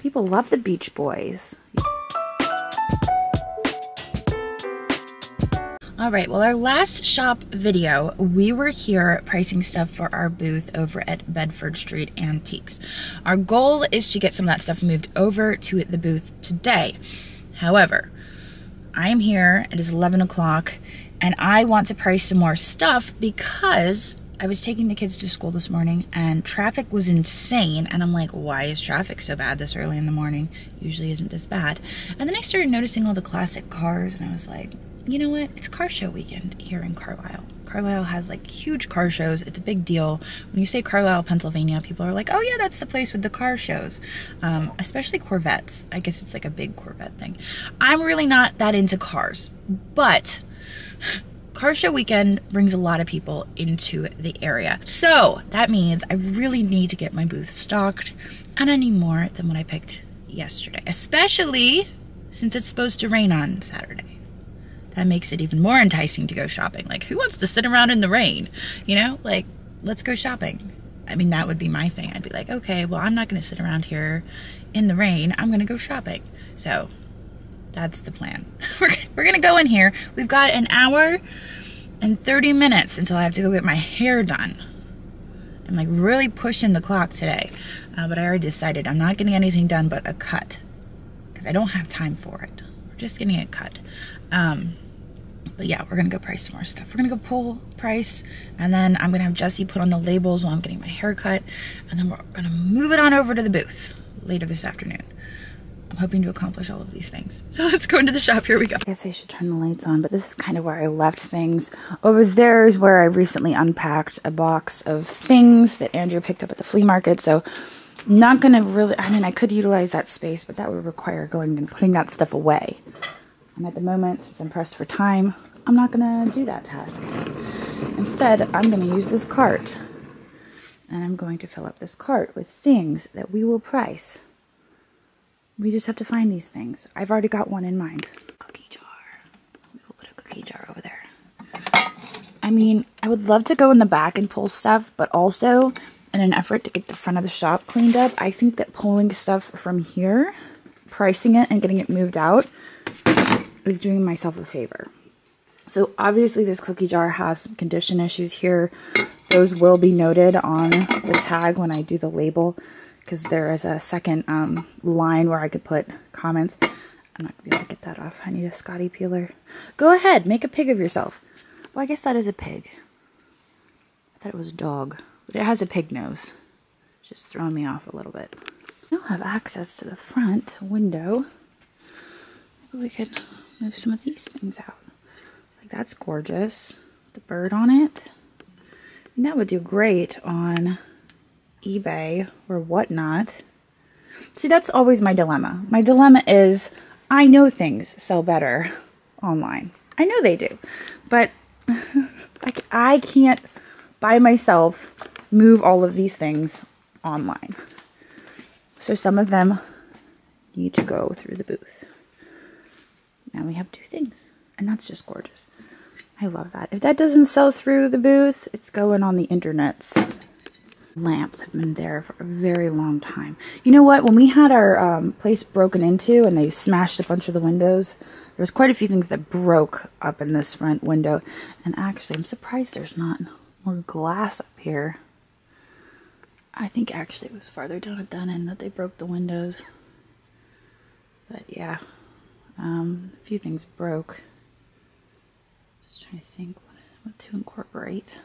People love the Beach Boys. All right, well, our last shop video, we were here pricing stuff for our booth over at Bedford Street Antiques. Our goal is to get some of that stuff moved over to the booth today. However, I am here, it is 11 o'clock, and I want to price some more stuff because I was taking the kids to school this morning and traffic was insane. And I'm like, why is traffic so bad this early in the morning? Usually isn't this bad. And then I started noticing all the classic cars and I was like, you know what? It's car show weekend here in Carlisle. Carlisle has like huge car shows. It's a big deal. When you say Carlisle, Pennsylvania, people are like, oh yeah, that's the place with the car shows. Especially Corvettes. I guess it's like a big Corvette thing. I'm really not that into cars, but car show weekend brings a lot of people into the area. So that means I really need to get my booth stocked, and I need more than what I picked yesterday, especially since it's supposed to rain on Saturday. That makes it even more enticing to go shopping. Like, who wants to sit around in the rain? You know, like, let's go shopping. I mean, that would be my thing. I'd be like, okay, well, I'm not gonna sit around here in the rain. I'm gonna go shopping. So that's the plan. We're gonna go in here. We've got an hour and 30 minutes until I have to go get my hair done. I'm like really pushing the clock today. But I already decided I'm not getting anything done but a cut because I don't have time for it. We're just getting it cut. But yeah, we're gonna go price some more stuff. We're gonna go pull price, and then I'm gonna have Jesse put on the labels while I'm getting my hair cut, and then we're gonna move it on over to the booth later this afternoon. I'm hoping to accomplish all of these things. So let's go into the shop. Here we go. I guess I should turn the lights on, but this is kind of where I left things. Over there is where I recently unpacked a box of things that Andrew picked up at the flea market. So I'm not gonna really, I mean, I could utilize that space, but that would require going and putting that stuff away. And at the moment, since I'm pressed for time, I'm not gonna do that task. Instead, I'm gonna use this cart. And I'm going to fill up this cart with things that we will price. We just have to find these things. I've already got one in mind. Cookie jar. We will put a cookie jar over there. I mean, I would love to go in the back and pull stuff, but also in an effort to get the front of the shop cleaned up, I think that pulling stuff from here, pricing it and getting it moved out is doing myself a favor. So obviously this cookie jar has some condition issues here. Those will be noted on the tag when I do the label, because there is a second line where I could put comments. I'm not gonna be able to get that off. I need a Scotty peeler. Go ahead, make a pig of yourself. Well, I guess that is a pig. I thought it was a dog, but it has a pig nose. Just throwing me off a little bit. I don't have access to the front window. Maybe we could move some of these things out. Like, that's gorgeous. The bird on it. And that would do great on eBay or whatnot. See, that's always my dilemma. My dilemma is I know things sell better online. I know they do. But I can't by myself move all of these things online. So some of them need to go through the booth. Now we have two things, and that's just gorgeous. I love that. If that doesn't sell through the booth, it's going on the internets. Lamps have been there for a very long time. You know what? When we had our place broken into and they smashed a bunch of the windows, there was quite a few things that broke up in this front window. And actually, I'm surprised there's not more glass up here. I think actually it was farther down at that end that they broke the windows. But yeah, a few things broke. Just trying to think what to incorporate.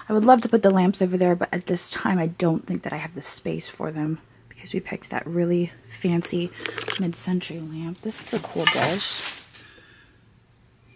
I would love to put the lamps over there, but at this time I don't think that I have the space for them because we picked that really fancy mid-century lamp. This is a cool dish.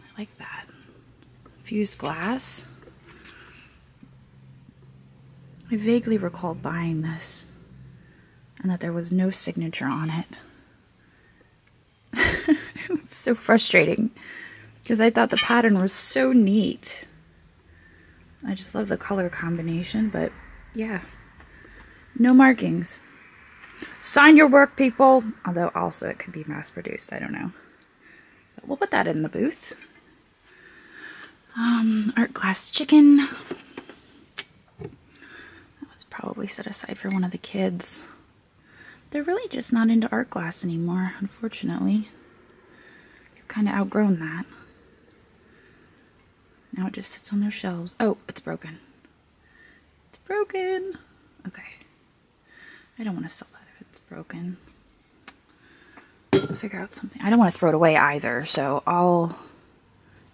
I like that. Fused glass. I vaguely recall buying this and that there was no signature on it. It's so frustrating because I thought the pattern was so neat. I just love the color combination, but yeah, no markings. Sign your work, people. Although also it could be mass produced, I don't know. But we'll put that in the booth. Art glass chicken. That was probably set aside for one of the kids. They're really just not into art glass anymore, unfortunately. I've kind of outgrown that. Now it just sits on their shelves. Oh, it's broken. It's broken. Okay. I don't want to sell that if it's broken. I'll figure out something. I don't want to throw it away either, so I'll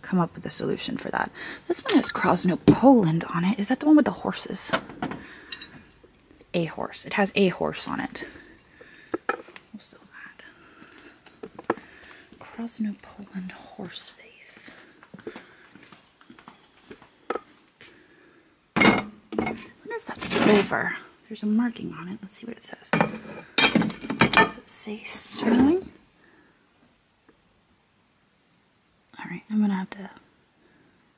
come up with a solution for that. This one has Krosno Poland on it. Is that the one with the horses? A horse. It has a horse on it. We'll sell that. Krosno Poland horse face. I wonder if that's silver. There's a marking on it. Let's see what it says. Does it say sterling? Alright, I'm gonna have to...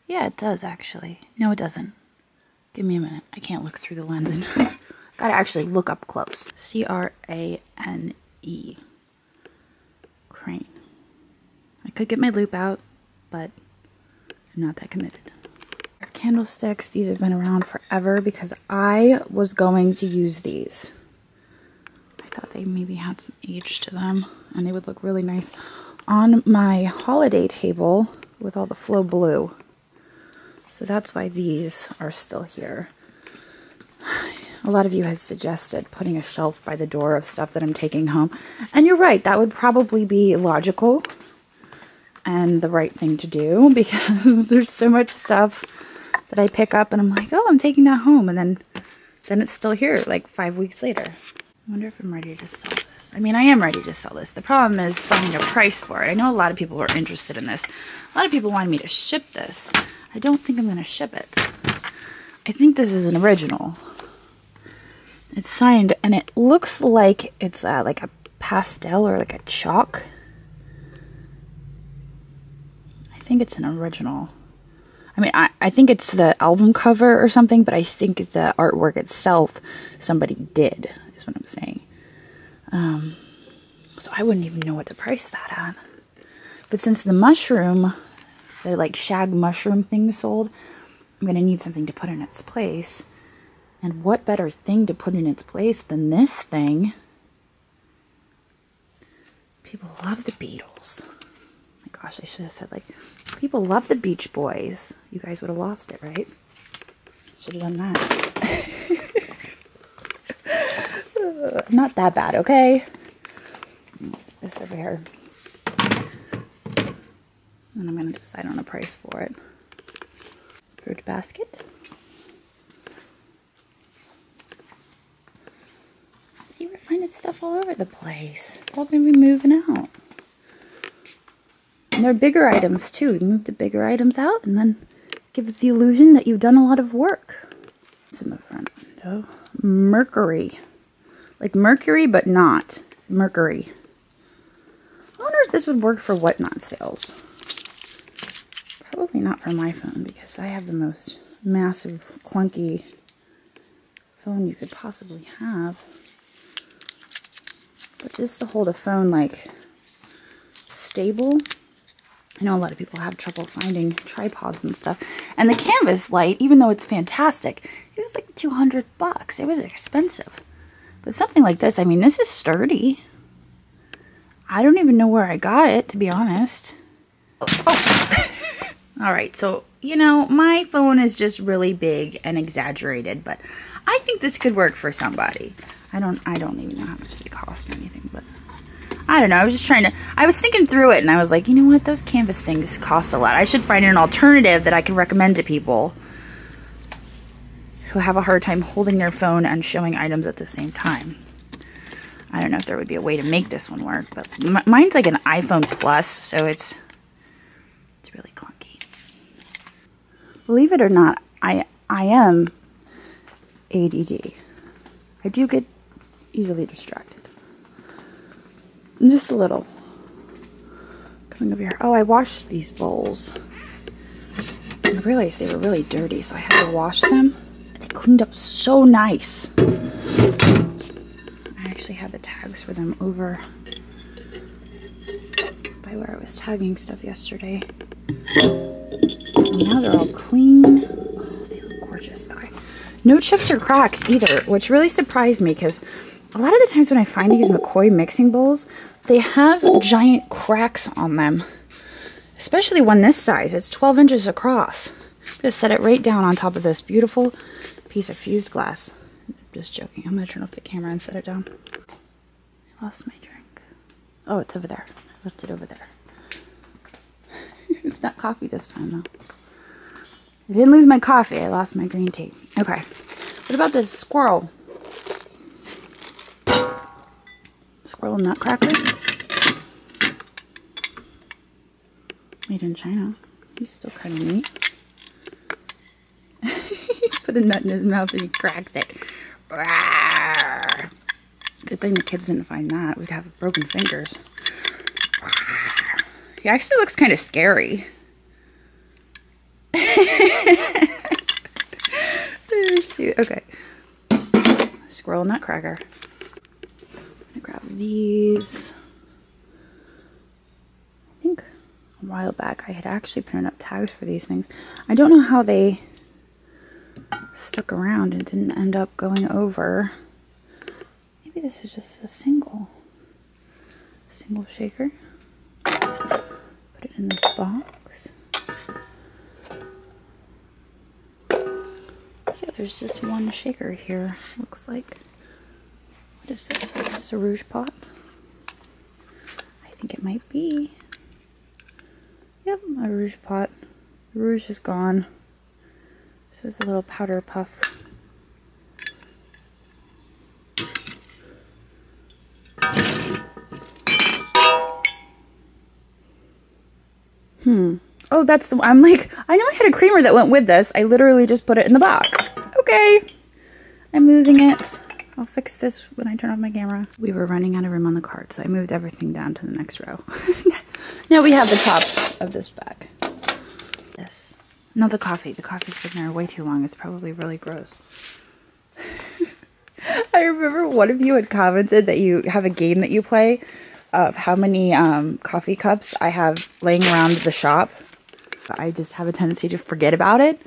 Yeah, it does actually. No, it doesn't. Give me a minute. I can't look through the lens. Gotta actually look up close. C-R-A-N-E. Crane. I could get my loop out, but I'm not that committed. Candlesticks, these have been around forever because I was going to use these. I thought they maybe had some age to them and they would look really nice on my holiday table with all the Flow Blue. So that's why these are still here. A lot of you have suggested putting a shelf by the door of stuff that I'm taking home. And you're right, that would probably be logical and the right thing to do because there's so much stuff that I pick up and I'm like, oh, I'm taking that home. And then it's still here like 5 weeks later. I wonder if I'm ready to sell this. I mean, I am ready to sell this. The problem is finding a price for it. I know a lot of people are interested in this. A lot of people wanted me to ship this. I don't think I'm going to ship it. I think this is an original. It's signed and it looks like it's like a pastel or like a chalk. I think it's an original. I mean, I think it's the album cover or something, but I think the artwork itself somebody did, is what I'm saying. So I wouldn't even know what to price that at. But since the mushroom, the like shag mushroom thing sold, I'm going to need something to put in its place. And what better thing to put in its place than this thing? People love the Beatles. Gosh, I should have said, like, people love the Beach Boys. You guys would have lost it, right? Should have done that. Not that bad, okay? I'm gonna stick this over here. And I'm going to decide on a price for it. Fruit basket. See, we're finding stuff all over the place. It's all going to be moving out. And they're bigger items too. You move the bigger items out and then it gives the illusion that you've done a lot of work. It's in the front window. Mercury. Like Mercury, but not. It's Mercury. I wonder if this would work for Whatnot sales. Probably not for my phone because I have the most massive, clunky phone you could possibly have. But just to hold a phone like stable, I know a lot of people have trouble finding tripods and stuff. And the canvas light, even though it's fantastic, it was like 200 bucks. It was expensive. But something like this, I mean, this is sturdy. I don't even know where I got it, to be honest. Oh. All right, so, you know, my phone is just really big and exaggerated, but I think this could work for somebody. I don't even know how much they cost or anything, but I don't know. I was just I was thinking through it and I was like, you know what? Those canvas things cost a lot. I should find an alternative that I can recommend to people who have a hard time holding their phone and showing items at the same time. I don't know if there would be a way to make this one work, but mine's like an iPhone Plus, so it's really clunky. Believe it or not, I am ADD. I do get easily distracted. Just a little. Coming over here. Oh, I washed these bowls. I realized they were really dirty, so I had to wash them. They cleaned up so nice. I actually have the tags for them over by where I was tagging stuff yesterday. And now they're all clean. Oh, they look gorgeous. Okay. No chips or cracks either, which really surprised me because A lot of the times when I find these McCoy mixing bowls, they have giant cracks on them. Especially one this size. It's 12 inches across. Just set it right down on top of this beautiful piece of fused glass. Just joking. I'm going to turn off the camera and set it down. I lost my drink. Oh, it's over there. I left it over there. It's not coffee this time, though. I didn't lose my coffee. I lost my green tea. Okay. What about this squirrel? Squirrel nutcracker? Made in China. He's still kind of neat. Put a nut in his mouth and he cracks it. Good thing the kids didn't find that. We'd have broken fingers. He actually looks kind of scary. Shoot. Okay. Squirrel nutcracker. I'm gonna grab these. I think a while back I had actually printed up tags for these things. I don't know how they stuck around and didn't end up going over. Maybe this is just a single shaker. Put it in this box. Yeah, there's just one shaker here. Looks like. What is this? Is this a Rouge pot? I think it might be. Yep, a Rouge pot. The Rouge is gone. So is the little powder puff. Oh, that's the one. I'm like, I know I had a creamer that went with this. I literally just put it in the box. Okay. I'm losing it. I'll fix this when I turn off my camera. We were running out of room on the cart, so I moved everything down to the next row. Now we have the top of this bag. This. Not the coffee. The coffee's been there way too long. It's probably really gross. I remember one of you had commented that you have a game that you play of how many coffee cups I have laying around the shop. I just have a tendency to forget about it.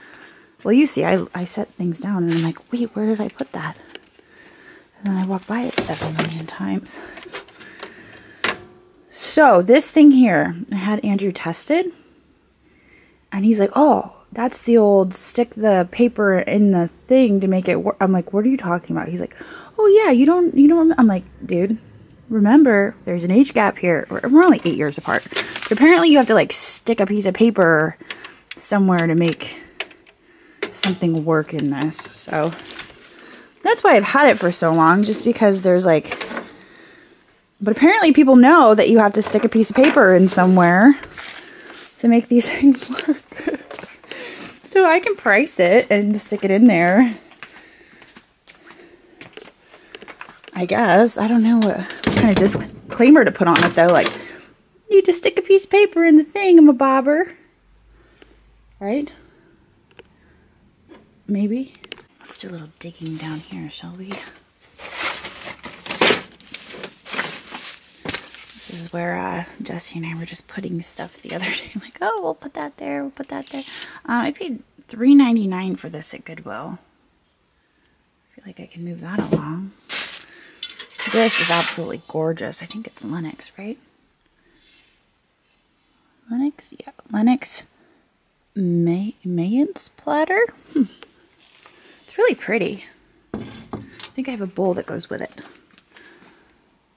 Well, you see, I set things down and I'm like, wait, where did I put that? And then I walk by it 7 million times. So this thing here, I had Andrew tested. And he's like, oh, that's the old stick the paper in the thing to make it work. I'm like, what are you talking about? He's like, oh yeah, you don't, I'm like, dude, remember there's an age gap here. We're only 8 years apart. But apparently you have to like stick a piece of paper somewhere to make something work in this. So that's why I've had it for so long, just because there's like, but apparently people know that you have to stick a piece of paper in somewhere to make these things work. So I can price it and stick it in there. I guess. I don't know what kind of disclaimer to put on it though. Like, you just stick a piece of paper in the thingamabobber. Right? Maybe. Let's do a little digging down here, shall we? This is where Jesse and I were just putting stuff the other day. Like, oh, we'll put that there, we'll put that there. I paid $3.99 for this at Goodwill. I feel like I can move that along. This is absolutely gorgeous. I think it's Lenox, right? Lenox? Yeah, Lenox Mayence platter. It's really pretty. I think I have a bowl that goes with it.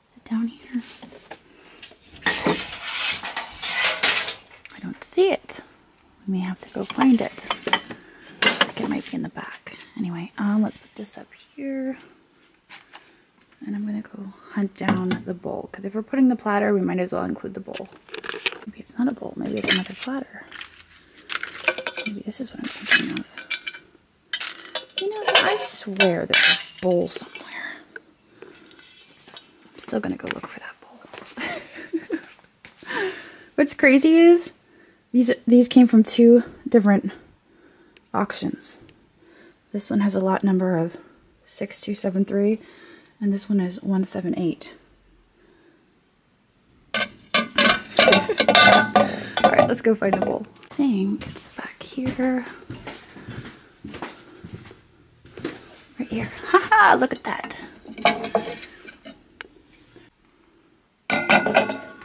Is it down here? I don't see it. We may have to go find it. I think it might be in the back. Anyway, let's put this up here. And I'm gonna go hunt down the bowl, because if we're putting the platter, we might as well include the bowl. Maybe it's not a bowl, maybe it's another platter. Maybe this is what I'm thinking of. You know, I swear there's a bowl somewhere. I'm still gonna go look for that bowl. What's crazy is these came from 2 different auctions. This one has a lot number of 6273. And this one is 178. Alright, let's go find the bowl. I think it's back here. Right here. Haha, look at that.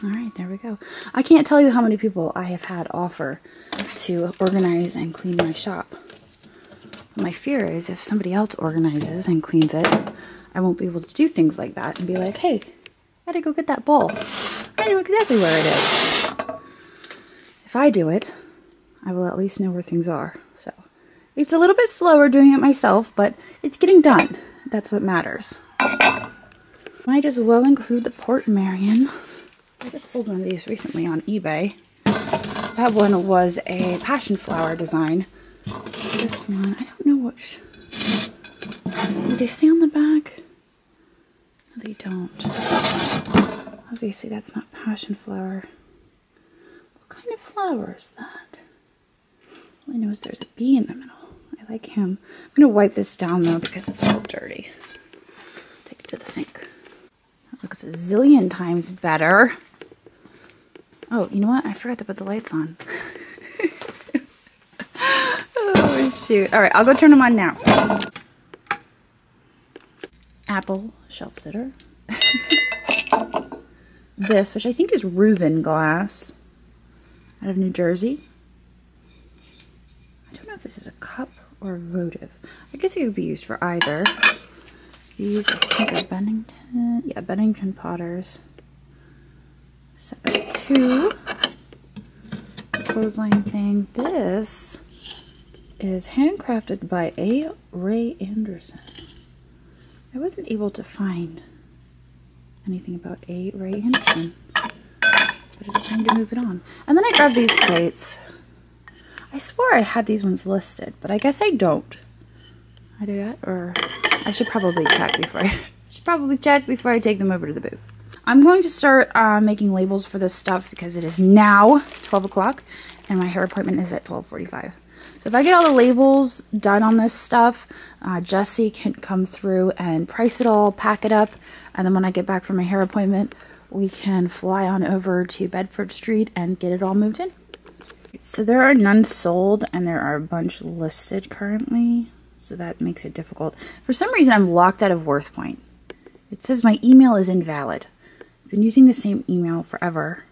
All right, there we go. I can't tell you how many people I have had offer to organize and clean my shop. My fear is if somebody else organizes and cleans it, I won't be able to do things like that and be like, hey, I gotta go get that bowl. I know exactly where it is. If I do it, I will at least know where things are. So it's a little bit slower doing it myself, but it's getting done. That's what matters. Might as well include the Port Marion. I just sold one of these recently on eBay. That one was a passion flower design. This one, I don't know which. Do they say on the back? No, they don't. Obviously, that's not passion flower. What kind of flower is that? All I know is there's a bee in the middle. I like him. I'm going to wipe this down, though, because it's a little dirty. Take it to the sink. That looks a zillion times better. Oh, you know what? I forgot to put the lights on. Oh, shoot. All right, I'll go turn them on now. Apple shelf sitter. This, which I think is Reuven glass, out of New Jersey. I don't know if this is a cup or a votive. I guess it could be used for either. These, I think, are Bennington. Yeah, Bennington Potters. Set of 2. The clothesline thing. This is handcrafted by A. Ray Anderson. I wasn't able to find anything about A. Ray Anderson, but it's time to move it on. And then I grabbed these plates. I swore I had these ones listed, but I guess I don't. I do that, or I should probably check before I take them over to the booth. I'm going to start making labels for this stuff because it is now 12 o'clock and my hair appointment is at 12:45. So if I get all the labels done on this stuff, Jesse can come through and price it all, pack it up, and then when I get back from my hair appointment, we can fly on over to Bedford Street and get it all moved in. So there are none sold and there are a bunch listed currently, so that makes it difficult. For some reason, I'm locked out of WorthPoint. It says my email is invalid. I've been using the same email forever.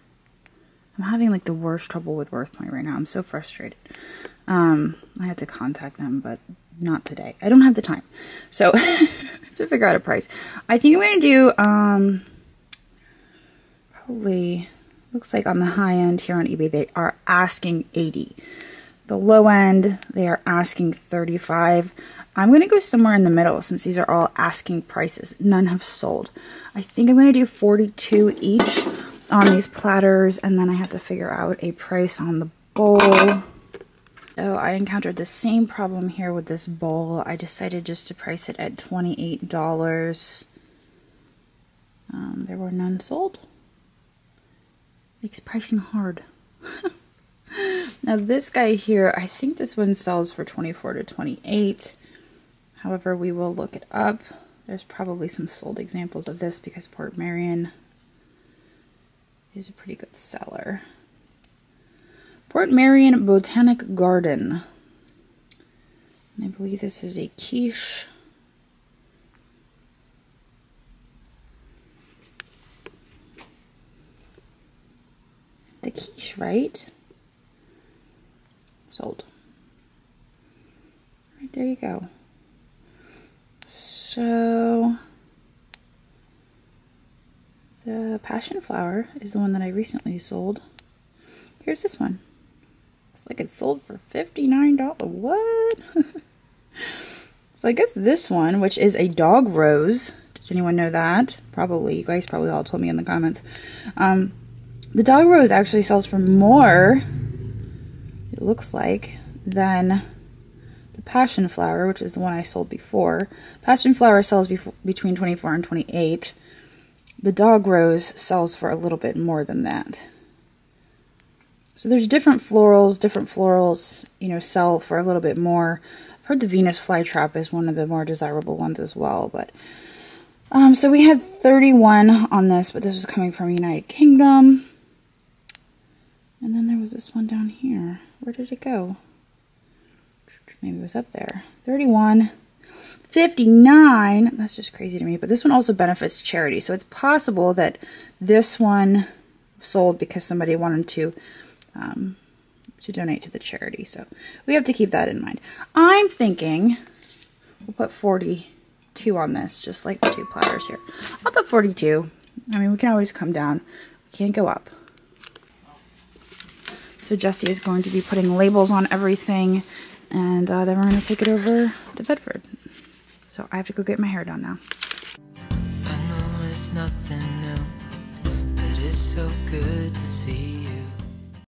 I'm having like the worst trouble with WorthPoint right now. I'm so frustrated. I have to contact them, but not today. I don't have the time. So I have to figure out a price. I think I'm going to do, probably, looks like on the high end here on eBay, they are asking $80. The low end, they are asking $35. I'm going to go somewhere in the middle since these are all asking prices. None have sold. I think I'm going to do $42 each on these platters, and then I have to figure out a price on the bowl. So I encountered the same problem here with this bowl. I decided just to price it at $28. There were none sold. Makes pricing hard. Now this guy here, I think this one sells for $24 to $28. However, we will look it up. There's probably some sold examples of this because Port Marion is a pretty good seller. Port Marion Botanic Garden. And I believe this is a quiche. The quiche, right? Sold. Right, there you go. So the passion flower is the one that I recently sold. Here's this one. Looks like it sold for $59. What? So I guess this one, which is a dog rose. Did anyone know that? Probably. You guys probably all told me in the comments. The dog rose actually sells for more, it looks like, than the passion flower, which is the one I sold before. Passion flower sells between $24 and $28. The dog rose sells for a little bit more than that. So there's different florals, you know, sell for a little bit more. I've heard the Venus flytrap is one of the more desirable ones as well, but so we had 31 on this, but this was coming from United Kingdom. And then there was this one down here. Where did it go? Maybe it was up there. 31, 59. That's just crazy to me. But this one also benefits charity. So it's possible that this one sold because somebody wanted to donate to the charity. So we have to keep that in mind. I'm thinking we'll put 42 on this, just like the 2 platters here. I'll put 42. I mean, we can always come down. We can't go up. So Jesse is going to be putting labels on everything, and then we're going to take it over to Bedford. So I have to go get my hair done now. I know it's nothing new, but it's so good to see you.